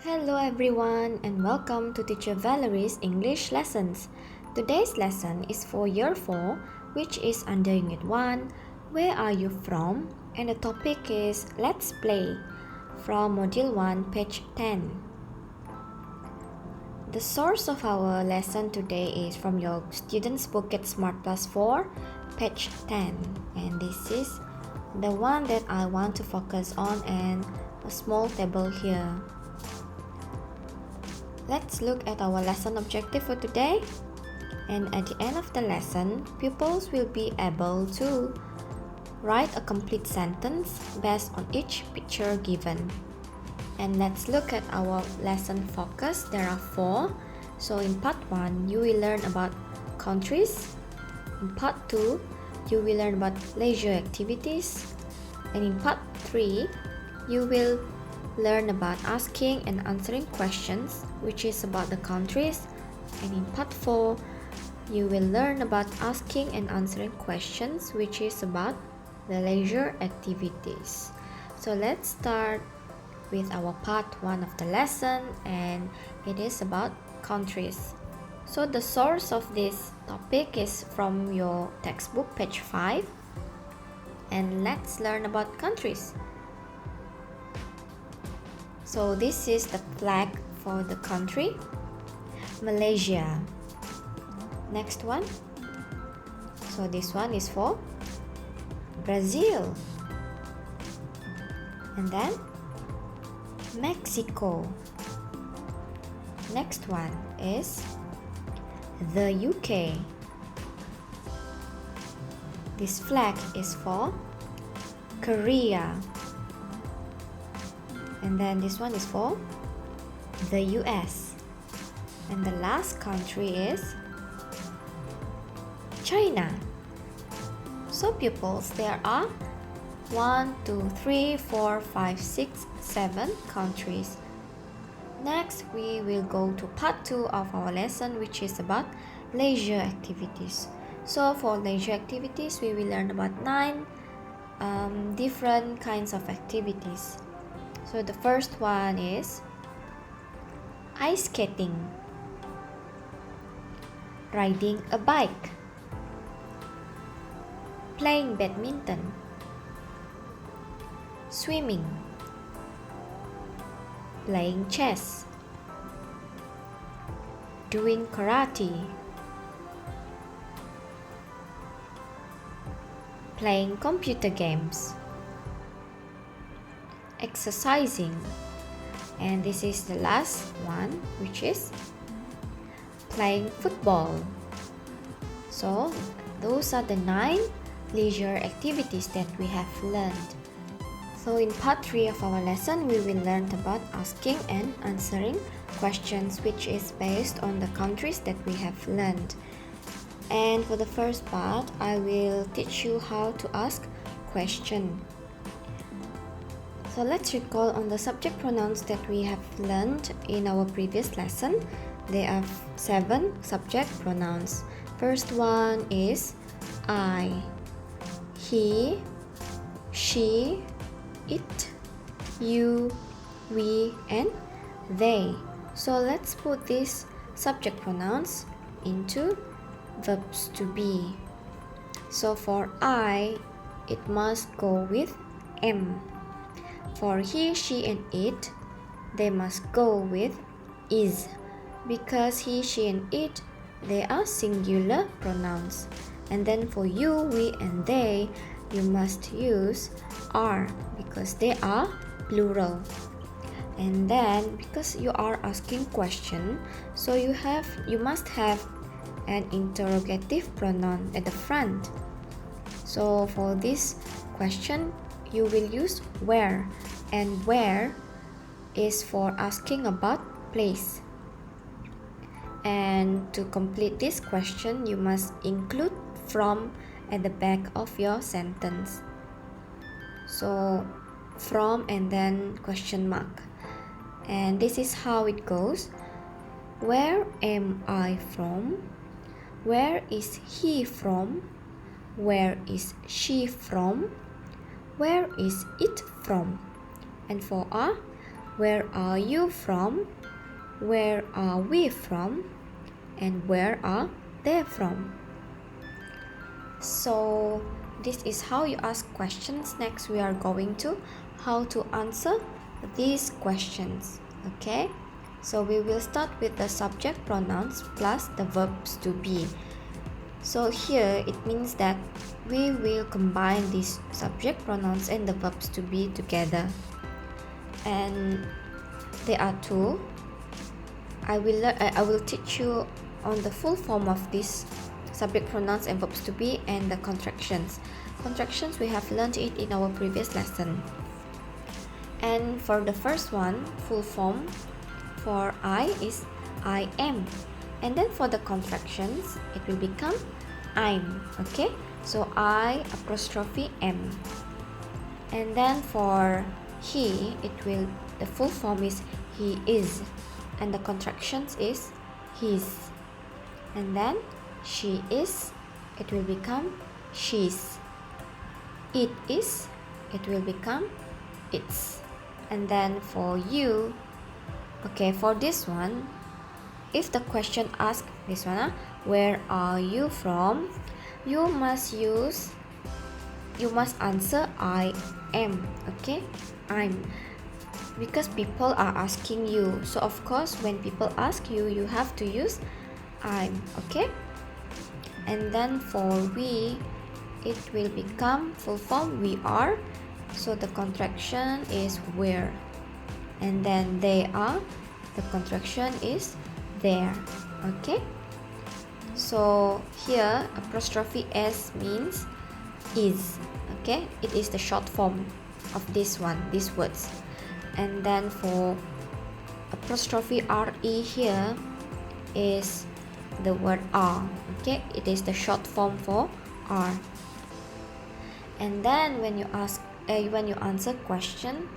Hello everyone and welcome to Teacher Valerie's English lessons. Today's lesson is for Year 4, which is under Unit 1, Where are you from? And the topic is Let's Play from Module 1, page 10. The source of our lesson today is from your Students Book at Smart Plus 4, page 10. And this is the one that I want to focus on and a small table here. Let's look at our lesson objective for today. And at the end of the lesson, pupils will be able to write a complete sentence based on each picture given. And let's look at our lesson focus. There are 4. So in part 1, you will learn about countries. In part 2, you will learn about leisure activities. And in part 3, you will learn about asking and answering questions, which is about the countries. And in part 4, you will learn about asking and answering questions, which is about the leisure activities. So let's start with our part 1 of the lesson, and it is about countries. So the source of this topic is from your textbook, page 5. And let's learn about countries. So this is the flag for the country, Malaysia. Next one. So this one is for Brazil. And then Mexico. Next one is the UK. This flag is for Korea. And then this one is for the US. And the last country is China. So pupils, there are 1, 2, 3, 4, 5, 6, 7 countries. Next, we will go to part 2 of our lesson, which is about leisure activities. So for leisure activities, we will learn about 9 different kinds of activities. So the first one is ice skating, riding a bike, playing badminton, swimming, playing chess, doing karate, playing computer games, exercising, and this is the last one, which is playing football. So those are the 9 leisure activities that we have learned. So in part 3 of our lesson, we will learn about asking and answering questions, which is based on the countries that we have learned. And for the first part, I will teach you how to ask question. So let's recall on the subject pronouns that we have learned in our previous lesson. There are 7 subject pronouns. First one is I, he, she, it, you, we, and they. So let's put these subject pronouns into verbs to be. So for I, it must go with am. For he, she, and it, they must go with is, because he, she, and it, they are singular pronouns. And then for you, we, and they, you must use are, because they are plural. And then because you are asking question, so you must have an interrogative pronoun at the front. So for this question, you will use where, and where is for asking about place. And to complete this question, you must include from at the back of your sentence. So from and then question mark. And this is how it goes. Where am I from? Where is he from? Where is she from? Where is it from? And for a, where are you from, where are we from, and where are they from. So this is how you ask questions. Next we are going to how to answer these questions. Okay, so we will start with the subject pronouns plus the verbs to be. So here it means that we will combine these subject pronouns and the verbs to be together, and there are two. I will teach you on the full form of this subject pronouns and verbs to be and the contractions. Contractions we have learned it in our previous lesson. And for the first one, full form for I is I am, and then for the contractions it will become I'm. Okay, so I apostrophe am, and then for he the full form is he is, and the contractions is his, and then she is, it will become she's. It is, it will become its. And then for you, okay, for this one, if the question asks this one, where are you from, you must answer I am. Okay, I'm, because people are asking you, so of course when people ask you, you have to use I'm. Okay, and then for we, it will become full form we are, so the contraction is where, and then they are, the contraction is there. Okay, so here apostrophe s means is. Okay, it is the short form of this one, these words. And then for apostrophe re here is the word are. Okay, it is the short form for are. And then when you answer question,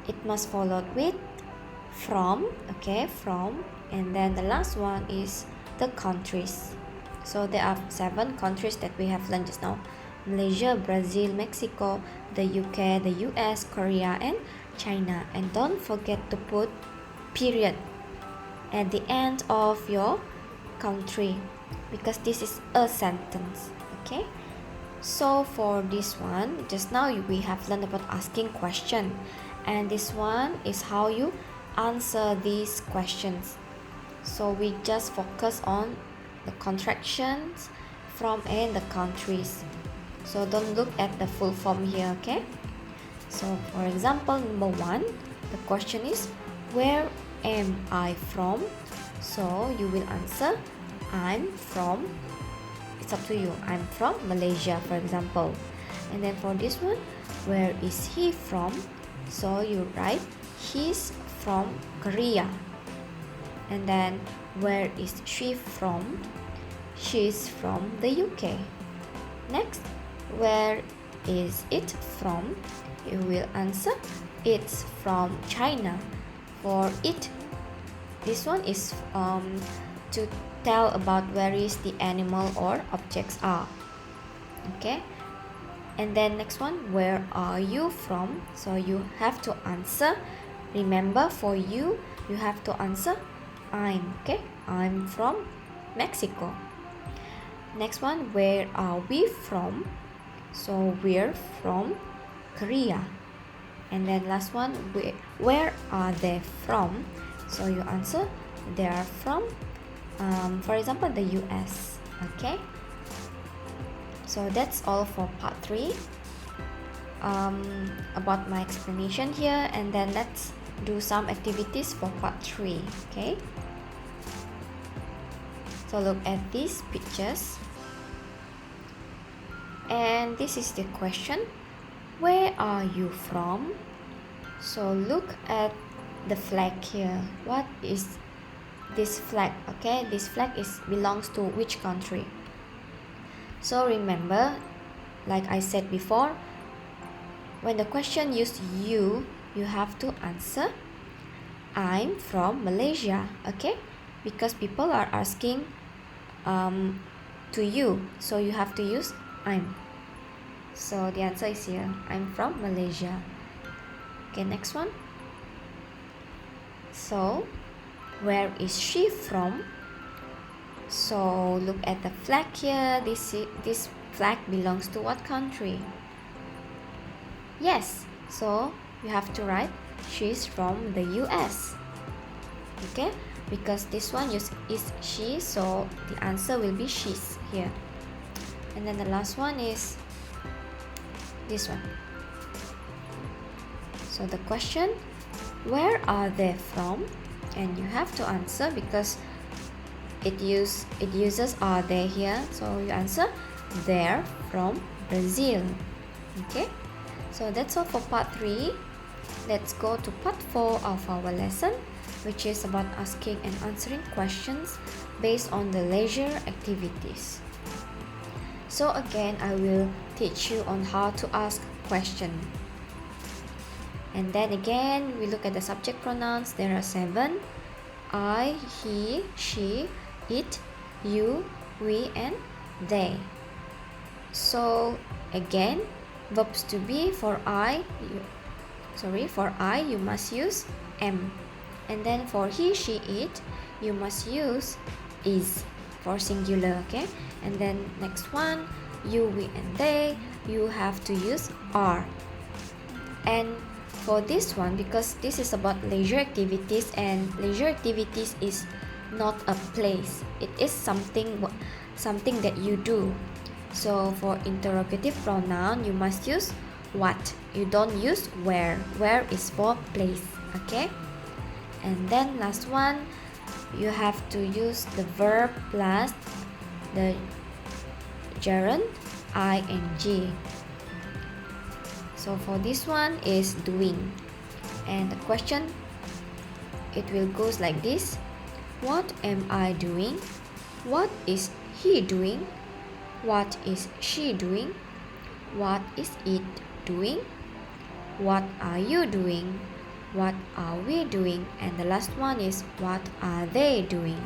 it must follow with from. Okay, from, and then the last one is the countries. So there are 7 countries that we have learned just now: Malaysia, Brazil, Mexico, the UK, the US, Korea, and China. And don't forget to put period at the end of your country, because this is a sentence. Okay, so for this one, just now we have learned about asking question, and this one is how you answer these questions. So we just focus on the contractions, from, and the countries. So don't look at the full form here. Okay, so for example, number 1, the question is where am I from? So you will answer I'm from, it's up to you, I'm from Malaysia, for example. And then for this one, where is he from? So you write he's from Korea. And then where is she from? She's from the UK. Next, where is it from? You will answer it's from China. For it, this one is to tell about where is the animal or objects are. Okay, and then next one, where are you from? So you have to answer, remember, for you have to answer I'm. Okay, I'm from Mexico. Next one, where are we from? So we're from Korea. And then last one, where are they from? So you answer they are from, for example, the US. Okay, so that's all for part 3 about my explanation here, and then let's do some activities for part 3. Okay, so look at these pictures, and this is the question, where are you from? So look at the flag here. What is this flag? Okay, this flag belongs to which country? So remember, like I said before, when the question used you have to answer I'm from Malaysia. Okay, because people are asking to you, so you have to use I'm. So the answer is here, I'm from Malaysia. Okay, next one. So where is she from? So look at the flag here. This flag belongs to what country? Yes, so you have to write she's from the US. Okay, because this one is she, so the answer will be she's here. And then the last one is this one. So the question, where are they from? And you have to answer because it uses are they here, so you answer they're from Brazil. Okay, so that's all for part 3. Let's go to part 4 of our lesson, which is about asking and answering questions based on the leisure activities. So again, I will teach you on how to ask question. And then again, we look at the subject pronouns. There are 7: I, he, she, it, you, we, and they. So again, verbs to be for I, you must use am. And then for he, she, it, you must use is for singular, okay? And then next one, you, we, and they, you have to use are. And for this one, because this is about leisure activities, and leisure activities is not a place, it is something that you do. So for interrogative pronoun, you must use what, you don't use where. Where is for place, okay? And then last one, you have to use the verb plus the gerund ing. So for this one is doing, and the question, it will goes like this: what am I doing? What is he doing? What is she doing? What is it doing? What are you doing? What are we doing? And the last one is what are they doing?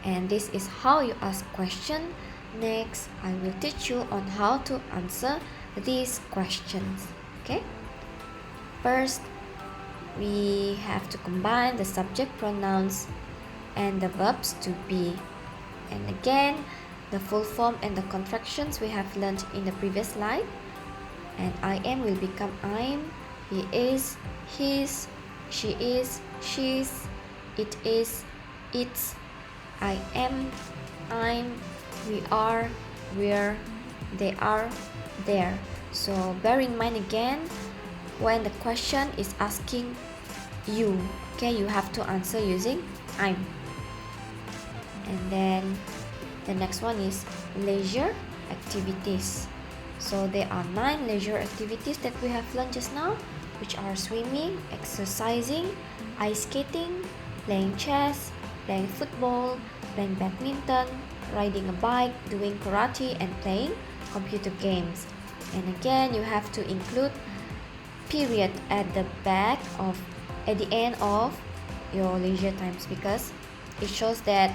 And this is how you ask question. Next, I will teach you on how to answer these questions. Okay? First, we have to combine the subject pronouns and the verbs to be. And again, the full form and the contractions we have learned in the previous slide. And I am will become I'm, he is, his, she is, she's, it is, it's, I am, I'm, we are, we're, they are, there. So bear in mind again, when the question is asking you, okay, you have to answer using I'm. And then the next one is leisure activities. So there are 9 leisure activities that we have learned just now, which are swimming, exercising, ice skating, playing chess, playing football, playing badminton, riding a bike, doing karate, and playing computer games. And again, you have to include period at the end of your leisure times, because it shows that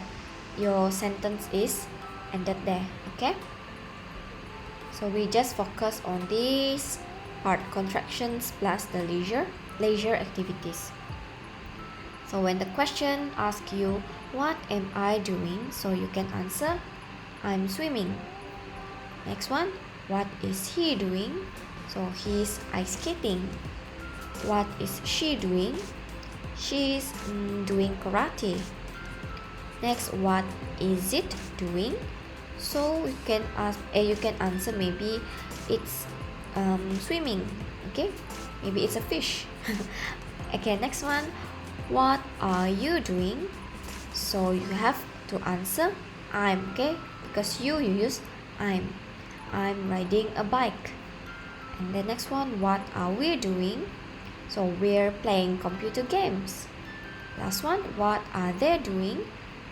your sentence is ended there. Okay, so we just focus on this part, contractions plus the leisure activities. So when the question asks you what am I doing, so you can answer I'm swimming. Next one, what is he doing? So he's ice skating. What is she doing? She's doing karate. Next, what is it doing? So you can answer maybe it's swimming. Okay, maybe it's a fish. Okay, next one, what are you doing? So you have to answer I'm, okay, because you use I'm riding a bike. And the next one, what are we doing? So we're playing computer games. Last one, what are they doing?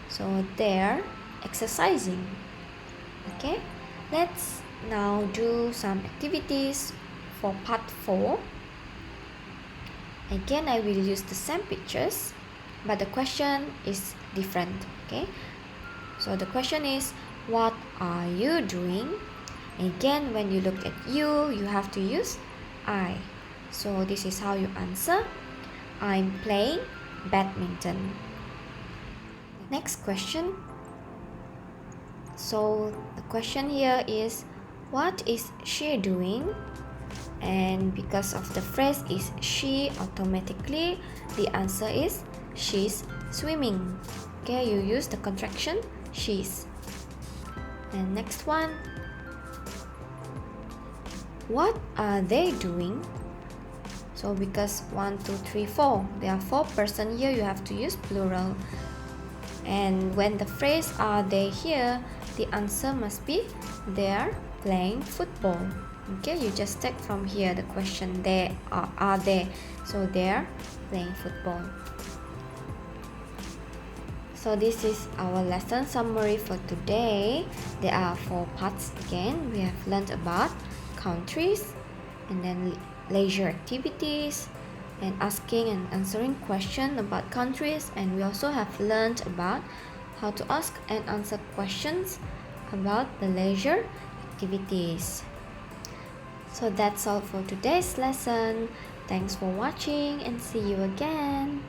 So they're exercising. Okay, let's now do some activities for part 4. Again, I will use the same pictures, but the question is different. Okay, so the question is, what are you doing? Again, when you look at you have to use I. So this is how you answer. I'm playing badminton. Next question. So the question here is, what is she doing? And because of the phrase is she, automatically the answer is she's swimming. Okay, you use the contraction she's. And next one, what are they doing? So because 1, 2, 3, 4, there are 4 persons here, you have to use plural. And when the phrase are they here, the answer must be they are playing football. Okay, you just take from here the question they are they, so they are playing football. So this is our lesson summary for today. There are 4 parts again. We have learned about countries, and then leisure activities, and asking and answering questions about countries, and we also have learned about how to ask and answer questions about the leisure activities. So that's all for today's lesson. Thanks for watching and see you again.